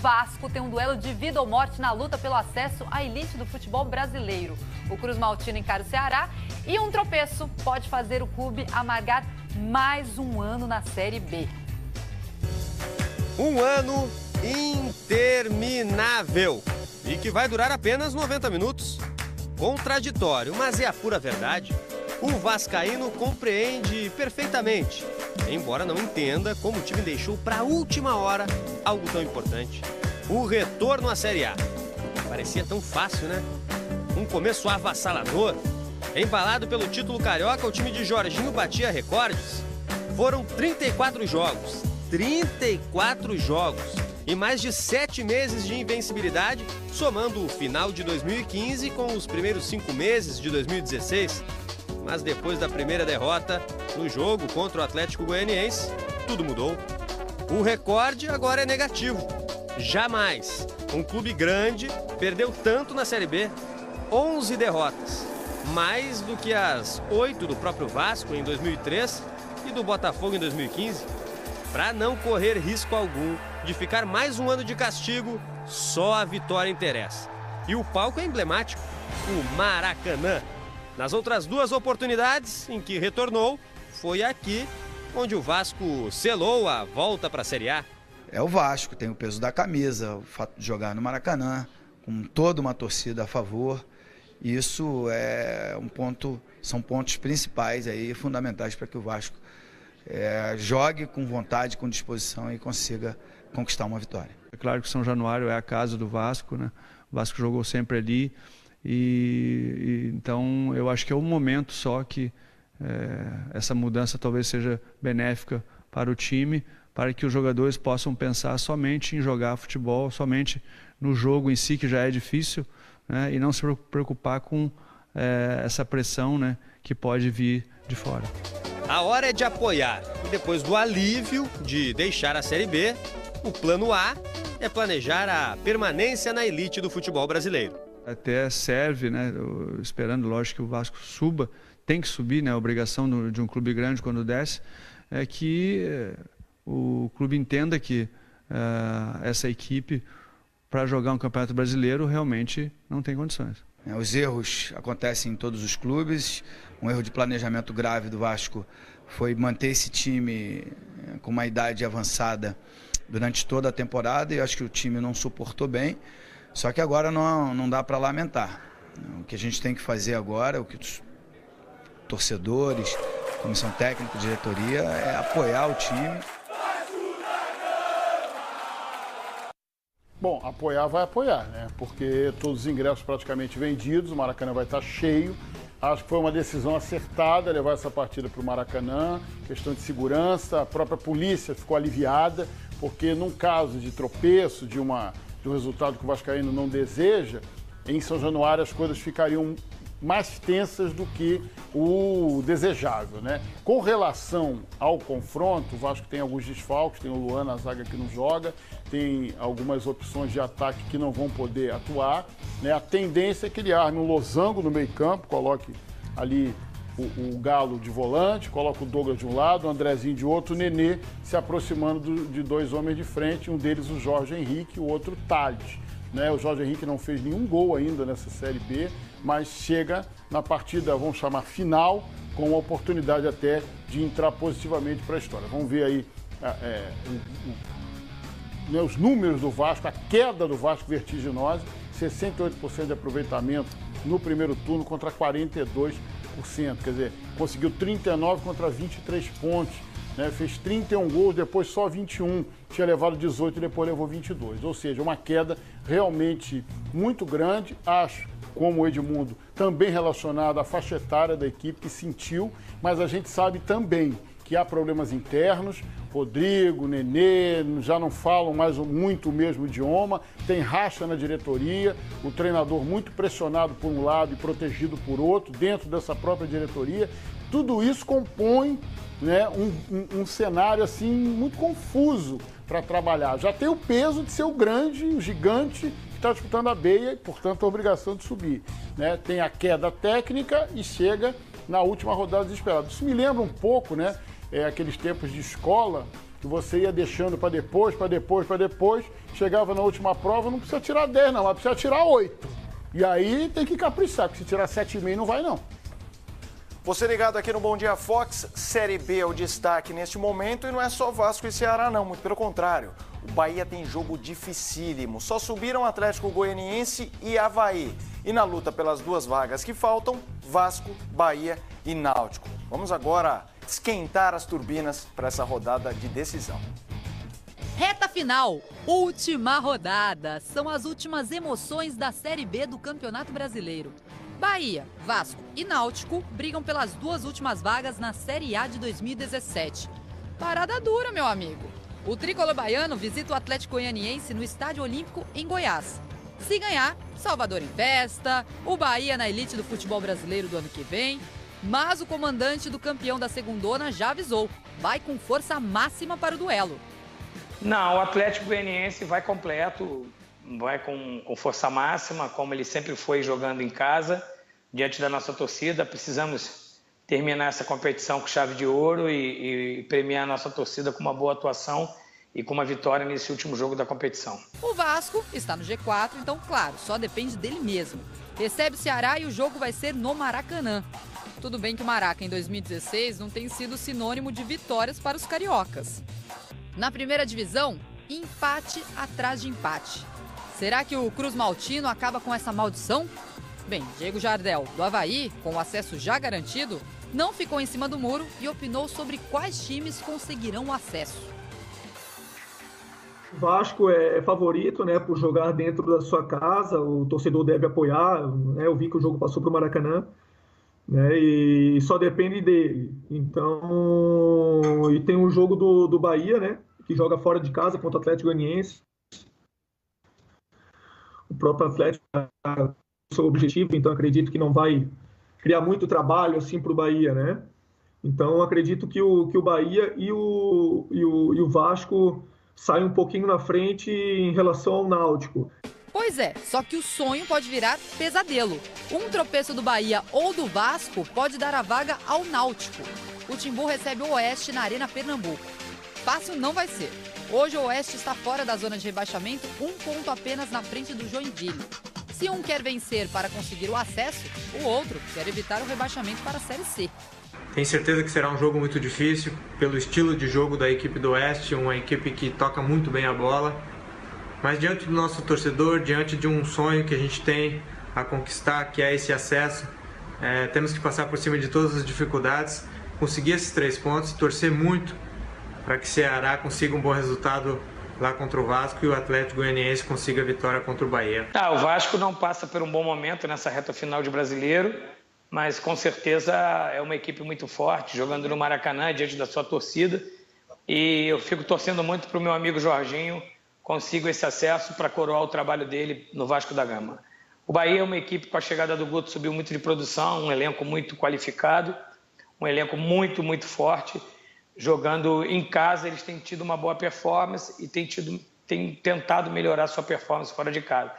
Vasco tem um duelo de vida ou morte na luta pelo acesso à elite do futebol brasileiro. O Cruz Maltino encara o Ceará e um tropeço pode fazer o clube amargar mais um ano na Série B. Um ano interminável e que vai durar apenas 90 minutos. Contraditório, mas é a pura verdade. O vascaíno compreende perfeitamente, embora não entenda como o time deixou para a última hora algo tão importante. O retorno à Série A. Parecia tão fácil, né? Um começo avassalador. Embalado pelo título carioca, o time de Jorginho batia recordes. Foram 34 jogos. 34 jogos. E mais de 7 meses de invencibilidade, somando o final de 2015 com os primeiros 5 meses de 2016. Mas depois da primeira derrota no jogo contra o Atlético Goianiense, tudo mudou. O recorde agora é negativo. Jamais um clube grande perdeu tanto na Série B. 11 derrotas. Mais do que as 8 do próprio Vasco em 2003 e do Botafogo em 2015. Para não correr risco algum de ficar mais um ano de castigo, só a vitória interessa. E o palco é emblemático, o Maracanã. Nas outras 2 oportunidades em que retornou, foi aqui onde o Vasco selou a volta para a Série A. É o Vasco, tem o peso da camisa, o fato de jogar no Maracanã, com toda uma torcida a favor. Isso é um ponto, são pontos principais aí, fundamentais para que o Vasco jogue com vontade, com disposição e consiga conquistar uma vitória. É claro que São Januário é a casa do Vasco, né? O Vasco jogou sempre ali então eu acho que é um momento só que essa mudança talvez seja benéfica para o time, para que os jogadores possam pensar somente em jogar futebol, somente no jogo em si, que já é difícil, né? E não se preocupar com essa pressão, né, que pode vir de fora. A hora é de apoiar. E depois do alívio de deixar a Série B, o plano A é planejar a permanência na elite do futebol brasileiro. Até serve, né, esperando, lógico, que o Vasco suba, tem que subir, né, a obrigação de um clube grande quando desce, é que o clube entenda que essa equipe, para jogar um campeonato brasileiro, realmente não tem condições. Os erros acontecem em todos os clubes. Um erro de planejamento grave do Vasco foi manter esse time com uma idade avançada durante toda a temporada e acho que o time não suportou bem. Só que agora não dá para lamentar. O que a gente tem que fazer agora, o que os torcedores, comissão técnica, diretoria, é apoiar o time. Bom, apoiar vai apoiar, né? Porque todos os ingressos praticamente vendidos, o Maracanã vai estar cheio. Acho que foi uma decisão acertada levar essa partida para o Maracanã. Questão de segurança, a própria polícia ficou aliviada, porque num caso de tropeço, de um resultado que o vascaíno não deseja, em São Januário as coisas ficariam mais tensas do que o desejável, né? Com relação ao confronto, o Vasco tem alguns desfalques, tem o Luan na zaga que não joga, tem algumas opções de ataque que não vão poder atuar, né? A tendência é que ele arme um losango no meio-campo, coloque ali o Galo de volante, coloca o Douglas de um lado, o Andrezinho de outro, o Nenê se aproximando de 2 homens de frente, um deles o Jorge Henrique, o outro Thales. Né? O Jorge Henrique não fez nenhum gol ainda nessa Série B, mas chega na partida, vamos chamar final, com a oportunidade até de entrar positivamente para a história. Vamos ver aí os números do Vasco, a queda do Vasco vertiginosa, 68% de aproveitamento no primeiro turno contra 42%, quer dizer, conseguiu 39 contra 23 pontos, né? Fez 31 gols, depois só 21, tinha levado 18 e depois levou 22, ou seja, uma queda realmente muito grande, acho, como o Edmundo, também relacionado à faixa etária da equipe que sentiu, mas a gente sabe também que há problemas internos, Rodrigo, Nenê, já não falam mais muito o mesmo idioma, tem racha na diretoria, o treinador muito pressionado por um lado e protegido por outro, dentro dessa própria diretoria. Tudo isso compõe, né, um cenário assim muito confuso para trabalhar. Já tem o peso de ser o grande, o gigante que está disputando a beia e, portanto, a obrigação de subir. Né? Tem a queda técnica e chega na última rodada desesperada. Isso me lembra um pouco, né? Aqueles tempos de escola, que você ia deixando para depois, chegava na última prova, não precisa tirar 10 não, mas precisa tirar 8. E aí tem que caprichar, porque se tirar 7,5 não vai não. Você ligado aqui no Bom Dia Fox, Série B é o destaque neste momento e não é só Vasco e Ceará não, muito pelo contrário. O Bahia tem jogo dificílimo, só subiram Atlético Goianiense e Avaí. E na luta pelas 2 vagas que faltam, Vasco, Bahia e Náutico. Vamos agora esquentar as turbinas para essa rodada de decisão. Reta final, última rodada. São as últimas emoções da Série B do Campeonato Brasileiro. Bahia, Vasco e Náutico brigam pelas 2 últimas vagas na Série A de 2017. Parada dura, meu amigo. O tricolor baiano visita o Atlético Goianiense no Estádio Olímpico, em Goiás. Se ganhar, Salvador em festa, o Bahia na elite do futebol brasileiro do ano que vem. Mas o comandante do campeão da segundona já avisou, vai com força máxima para o duelo. Não, o Atlético Goianiense vai completo, vai com força máxima, como ele sempre foi jogando em casa, diante da nossa torcida. Precisamos terminar essa competição com chave de ouro e premiar a nossa torcida com uma boa atuação e com uma vitória nesse último jogo da competição. O Vasco está no G4, então, claro, só depende dele mesmo. Recebe o Ceará e o jogo vai ser no Maracanã. Tudo bem que o Maraca, em 2016, não tem sido sinônimo de vitórias para os cariocas. Na primeira divisão, empate atrás de empate. Será que o Cruz Maltino acaba com essa maldição? Bem, Diego Jardel, do Avaí, com o acesso já garantido, não ficou em cima do muro e opinou sobre quais times conseguirão o acesso. O Vasco é favorito, né, por jogar dentro da sua casa, o torcedor deve apoiar, né, eu vi que o jogo passou para o Maracanã, né, e só depende dele. Então, e tem o jogo do Bahia, né, que joga fora de casa contra o Atlético Goianiense. O próprio Atlético é o seu objetivo, então acredito que não vai criar muito trabalho assim para o Bahia, né? Então acredito que o Bahia e o Vasco saem um pouquinho na frente em relação ao Náutico. Pois é, só que o sonho pode virar pesadelo. Um tropeço do Bahia ou do Vasco pode dar a vaga ao Náutico. O Timbu recebe o Oeste na Arena Pernambuco. Fácil não vai ser. Hoje o Oeste está fora da zona de rebaixamento, 1 ponto apenas na frente do Joinville. Se um quer vencer para conseguir o acesso, o outro quer evitar o rebaixamento para a Série C. Tenho certeza que será um jogo muito difícil, pelo estilo de jogo da equipe do Oeste, uma equipe que toca muito bem a bola. Mas diante do nosso torcedor, diante de um sonho que a gente tem a conquistar, que é esse acesso, temos que passar por cima de todas as dificuldades, conseguir esses 3 pontos e torcer muito para que o Ceará consiga um bom resultado lá contra o Vasco e o Atlético Goianiense consiga a vitória contra o Bahia. O Vasco não passa por um bom momento nessa reta final de Brasileiro, mas com certeza é uma equipe muito forte, jogando no Maracanã, diante da sua torcida. E eu fico torcendo muito para o meu amigo Jorginho consiga esse acesso para coroar o trabalho dele no Vasco da Gama. O Bahia é uma equipe, com a chegada do Guto, subiu muito de produção, um elenco muito qualificado, um elenco muito, muito forte. Jogando em casa, eles têm tido uma boa performance e têm tentado melhorar sua performance fora de casa.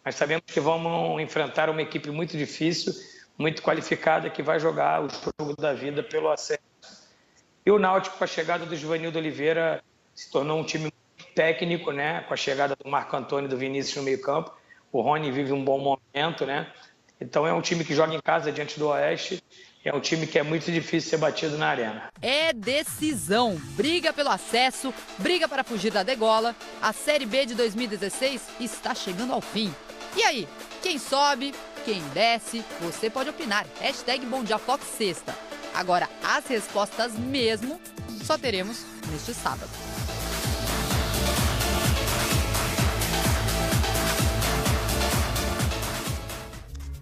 Mas sabemos que vamos enfrentar uma equipe muito difícil, muito qualificada, que vai jogar o jogo da vida pelo acesso. E o Náutico, com a chegada do Givanildo Oliveira, se tornou um time muito técnico, né? Com a chegada do Marco Antônio e do Vinícius no meio-campo. O Rony vive um bom momento, né? Então é um time que joga em casa diante do Oeste. É um time que é muito difícil ser batido na arena. É decisão. Briga pelo acesso, briga para fugir da degola. A Série B de 2016 está chegando ao fim. E aí, quem sobe, quem desce, você pode opinar. #BomDiaFox6. Agora, as respostas mesmo só teremos neste sábado.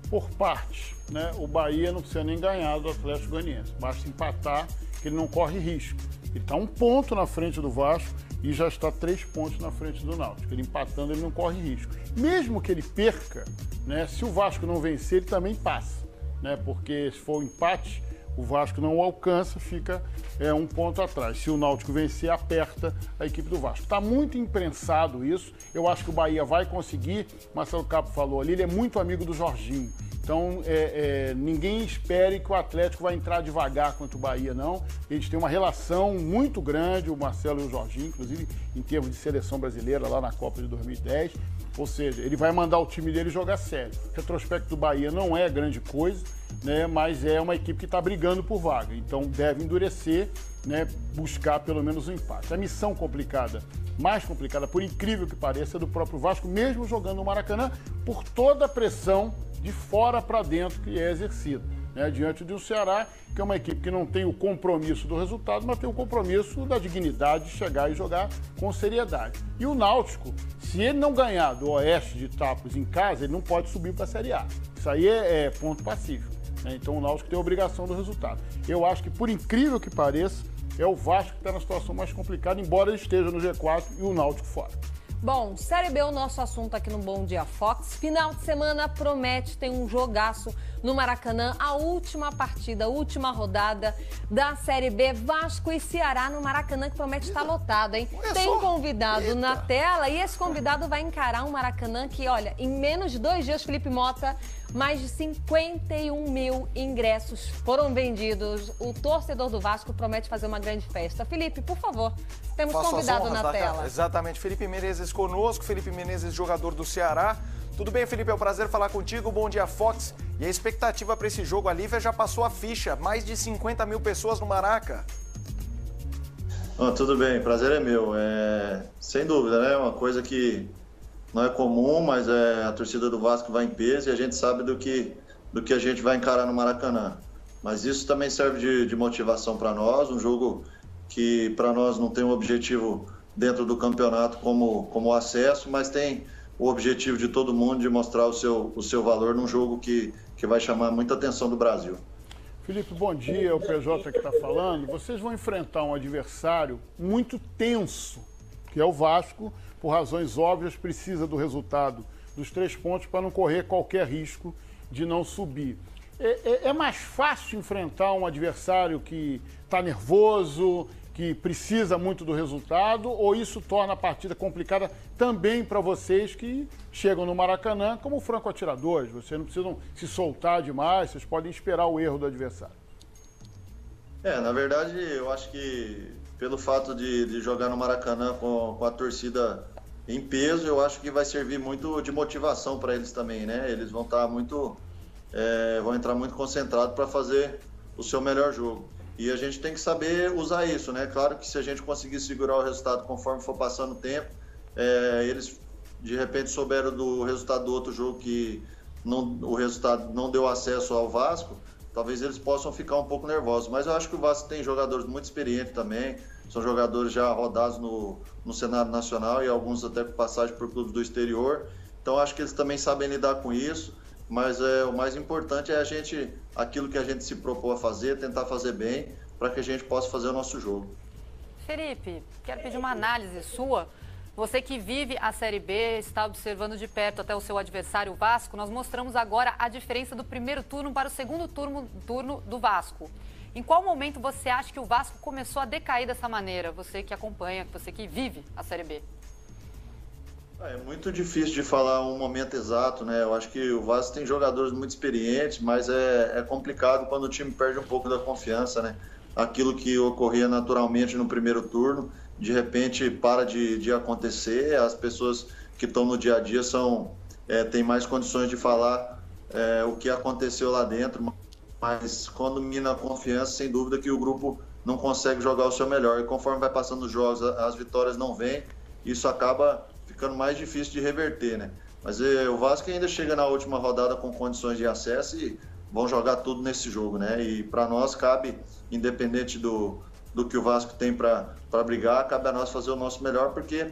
Por parte, né? O Bahia não precisa nem ganhar do Atlético Goianiense, basta empatar, que ele não corre risco. Ele está 1 ponto na frente do Vasco e já está 3 pontos na frente do Náutico. Ele empatando, ele não corre risco. Mesmo que ele perca, né? Se o Vasco não vencer, ele também passa, né? Porque se for um empate, o Vasco não o alcança, fica 1 ponto atrás. Se o Náutico vencer, aperta a equipe do Vasco. Está muito imprensado isso. Eu acho que o Bahia vai conseguir. Marcelo Capo falou ali, ele é muito amigo do Jorginho. Então, ninguém espere que o Atlético vai entrar devagar contra o Bahia, não. Eles têm uma relação muito grande, o Marcelo e o Jorginho, inclusive em termos de seleção brasileira lá na Copa de 2010. Ou seja, ele vai mandar o time dele jogar sério. O retrospecto do Bahia não é grande coisa, né, mas é uma equipe que está brigando por vaga. Então, deve endurecer, né, buscar pelo menos um empate. A missão complicada, mais complicada, por incrível que pareça, é do próprio Vasco, mesmo jogando no Maracanã, por toda a pressão de fora para dentro que é exercida, né, diante de um Ceará, que é uma equipe que não tem o compromisso do resultado, mas tem o compromisso da dignidade de chegar e jogar com seriedade. E o Náutico, se ele não ganhar do Oeste de Itápolis em casa, ele não pode subir para a Série A. Isso aí é ponto pacífico, né? Então o Náutico tem a obrigação do resultado. Eu acho que, por incrível que pareça, é o Vasco que está na situação mais complicada, embora ele esteja no G4 e o Náutico fora. Bom, Série B é o nosso assunto aqui no Bom Dia Fox. Final de semana promete ter um jogaço no Maracanã. A última partida, a última rodada da Série B, Vasco e Ceará no Maracanã, que promete estar lotado, hein? Tem convidado na tela e esse convidado vai encarar um Maracanã que, olha, em menos de 2 dias, Felipe Mota, mais de 51 mil ingressos foram vendidos. O torcedor do Vasco promete fazer uma grande festa. Felipe, por favor, temos convidado na tela. Exatamente, Felipe Menezes conosco, Felipe Menezes, jogador do Ceará. Tudo bem, Felipe? É um prazer falar contigo. Bom dia, Fox. E a expectativa para esse jogo, a Lívia já passou a ficha. Mais de 50 mil pessoas no Maraca. Tudo bem, prazer é meu. Sem dúvida, né? Uma coisa que não é comum, mas a torcida do Vasco vai em peso e a gente sabe do que a gente vai encarar no Maracanã. Mas isso também serve de motivação para nós, um jogo que para nós não tem um objetivo dentro do campeonato como acesso, mas tem o objetivo de todo mundo de mostrar o seu valor num jogo que vai chamar muita atenção do Brasil. Felipe, bom dia, é o PJ que está falando. Vocês vão enfrentar um adversário muito tenso, que é o Vasco, por razões óbvias, precisa do resultado dos 3 pontos para não correr qualquer risco de não subir. É mais fácil enfrentar um adversário que está nervoso, que precisa muito do resultado, ou isso torna a partida complicada também para vocês que chegam no Maracanã como franco-atiradores? Vocês não precisam se soltar demais, vocês podem esperar o erro do adversário. Na verdade, eu acho que pelo fato de jogar no Maracanã com a torcida em peso, eu acho que vai servir muito de motivação para eles também, né? Eles vão estar vão entrar muito concentrados para fazer o seu melhor jogo. E a gente tem que saber usar isso, né? Claro que se a gente conseguir segurar o resultado conforme for passando o tempo, eles de repente souberam do resultado do outro jogo que o resultado não deu acesso ao Vasco, talvez eles possam ficar um pouco nervosos. Mas eu acho que o Vasco tem jogadores muito experientes também, são jogadores já rodados no cenário nacional e alguns até com passagem por clubes do exterior. Então acho que eles também sabem lidar com isso. Mas o mais importante é aquilo que a gente se propôs a fazer, tentar fazer bem, para que a gente possa fazer o nosso jogo. Felipe, quero pedir uma análise sua. Você que vive a Série B, está observando de perto até o seu adversário, o Vasco. Nós mostramos agora a diferença do primeiro turno para o segundo turno do Vasco. Em qual momento você acha que o Vasco começou a decair dessa maneira? Você que acompanha, você que vive a Série B. É muito difícil de falar um momento exato, né? Eu acho que o Vasco tem jogadores muito experientes, mas é complicado quando o time perde um pouco da confiança, né? Aquilo que ocorria naturalmente no primeiro turno, de repente para de acontecer. As pessoas que estão no dia a dia têm mais condições de falar o que aconteceu lá dentro, mas quando mina a confiança, sem dúvida que o grupo não consegue jogar o seu melhor. E conforme vai passando os jogos, as vitórias não vêm, isso acaba ficando mais difícil de reverter, né? Mas o Vasco ainda chega na última rodada com condições de acesso e vão jogar tudo nesse jogo, né? E para nós cabe, independente do que o Vasco tem para brigar, cabe a nós fazer o nosso melhor, porque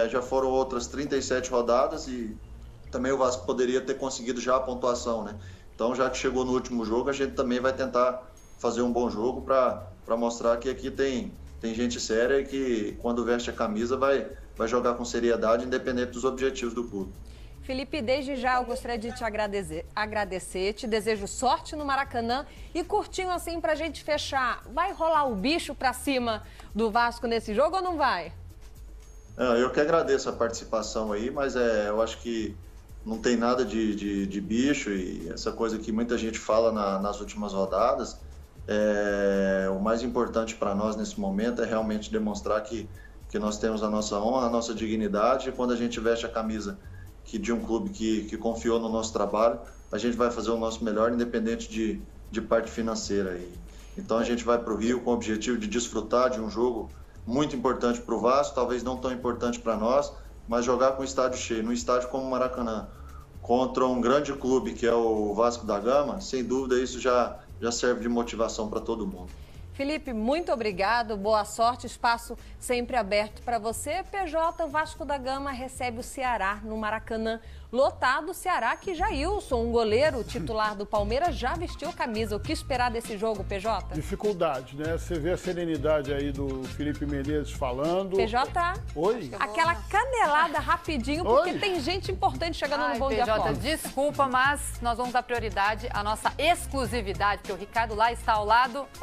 já foram outras 37 rodadas e também o Vasco poderia ter conseguido já a pontuação, né? Então, já que chegou no último jogo, a gente também vai tentar fazer um bom jogo para mostrar que aqui tem gente séria e que quando veste a camisa vai jogar com seriedade, independente dos objetivos do clube. Felipe, desde já eu gostaria de te agradecer, te desejo sorte no Maracanã e curtinho assim pra gente fechar. Vai rolar o bicho pra cima do Vasco nesse jogo ou não vai? Eu que agradeço a participação aí, mas eu acho que não tem nada de bicho, e essa coisa que muita gente fala nas últimas rodadas, o mais importante para nós nesse momento é realmente demonstrar que nós temos a nossa honra, a nossa dignidade, e quando a gente veste a camisa de um clube que confiou no nosso trabalho, a gente vai fazer o nosso melhor, independente de parte financeira. Então a gente vai para o Rio com o objetivo de desfrutar de um jogo muito importante para o Vasco, talvez não tão importante para nós, mas jogar com o estádio cheio, num estádio como o Maracanã, contra um grande clube que é o Vasco da Gama, sem dúvida isso já serve de motivação para todo mundo. Felipe, muito obrigado, boa sorte, espaço sempre aberto para você. PJ, o Vasco da Gama recebe o Ceará no Maracanã, lotado. O Ceará que Jailson, um goleiro titular do Palmeiras, já vestiu a camisa. O que esperar desse jogo, PJ? Dificuldade, né? Você vê a serenidade aí do Felipe Menezes falando. PJ, oi? Aquela canelada rapidinho, porque tem gente importante chegando no Bom Dia Fox. Desculpa, mas nós vamos dar prioridade à nossa exclusividade, porque o Ricardo lá está ao lado